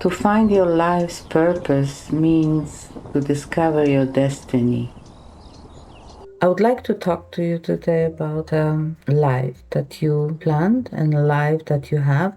To find your life's purpose means to discover your destiny. I would like to talk to you today about life that you planned and a life that you have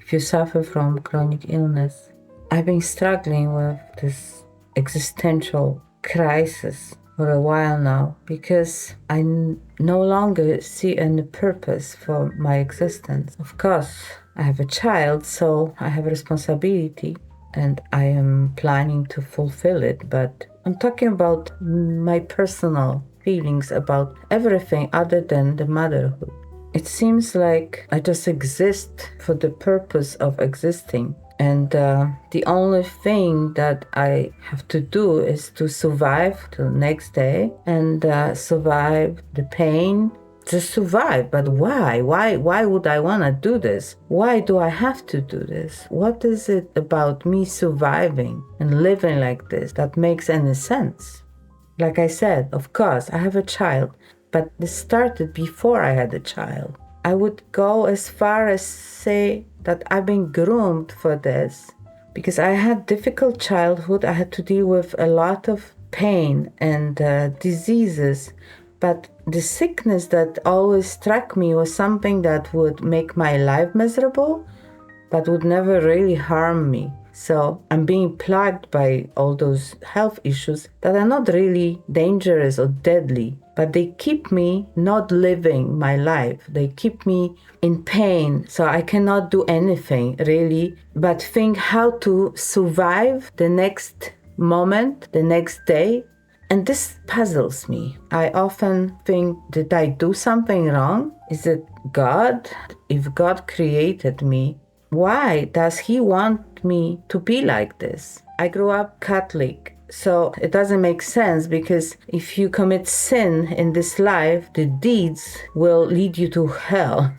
if you suffer from chronic illness. I've been struggling with this existential crisis for a while now because I no longer see any purpose for my existence. Of course, I have a child, so I have a responsibility and I am planning to fulfill it, but I'm talking about my personal feelings about everything other than the motherhood. It seems like I just exist for the purpose of existing. And the only thing that I have to do is to survive till next day and survive the pain. Just survive. But why? Why would I want to do this? Why do I have to do this? What is it about me surviving and living like this that makes any sense? Like I said, of course, I have a child, but this started before I had a child. I would go as far as say that I've been groomed for this because I had difficult childhood. I had to deal with a lot of pain and diseases, but the sickness that always struck me was something that would make my life miserable, but would never really harm me. So I'm being plagued by all those health issues that are not really dangerous or deadly, but they keep me not living my life. They keep me in pain, so I cannot do anything really but think how to survive the next moment, the next day. And this puzzles me. I often think, did I do something wrong? Is it God? If God created me, why does he want me to be like this? I grew up Catholic, so it doesn't make sense because if you commit sin in this life, the deeds will lead you to hell.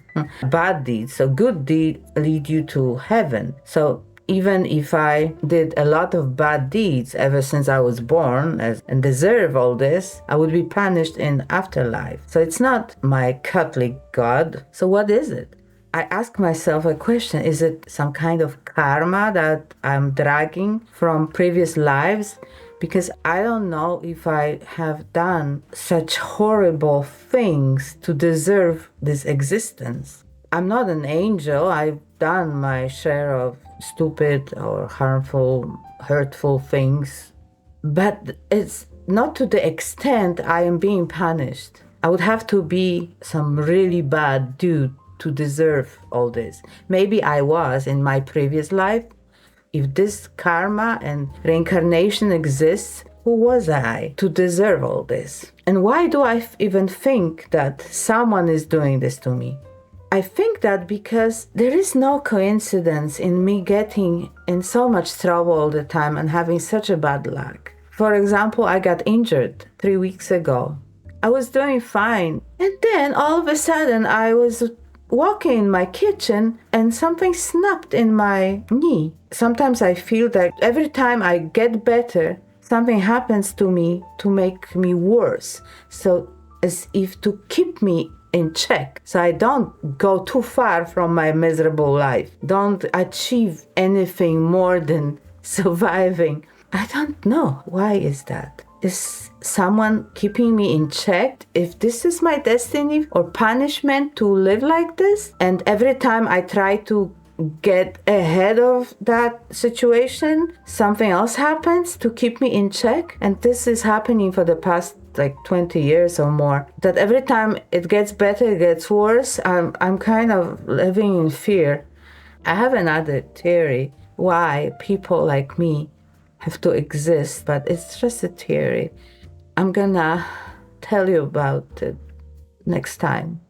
Bad deeds, so good deeds lead you to heaven. So even if I did a lot of bad deeds ever since I was born and deserve all this, I would be punished in afterlife. So it's not my Catholic God. So what is it? I ask myself a question. Is it some kind of karma that I'm dragging from previous lives? Because I don't know if I have done such horrible things to deserve this existence. I'm not an angel. I've done my share of stupid or harmful, hurtful things. But it's not to the extent I am being punished. I would have to be some really bad dude to deserve all this. Maybe I was in my previous life. If this karma and reincarnation exists, who was I to deserve all this? And why do I even think that someone is doing this to me? I think that because there is no coincidence in me getting in so much trouble all the time and having such a bad luck. For example, I got injured 3 weeks ago. I was doing fine. And then all of a sudden I was walking in my kitchen and something snapped in my knee. Sometimes I feel that every time I get better, something happens to me to make me worse. So as if to keep me in check, so I don't go too far from my miserable life, don't achieve anything more than surviving. I don't know. Why is that? Is someone keeping me in check? If this is my destiny or punishment to live like this, and every time I try to get ahead of that situation, something else happens to keep me in check. And this is happening for the past like 20 years or more, that every time it gets better, it gets worse. I'm kind of living in fear. I have another theory why people like me have to exist, but it's just a theory. I'm gonna tell you about it next time.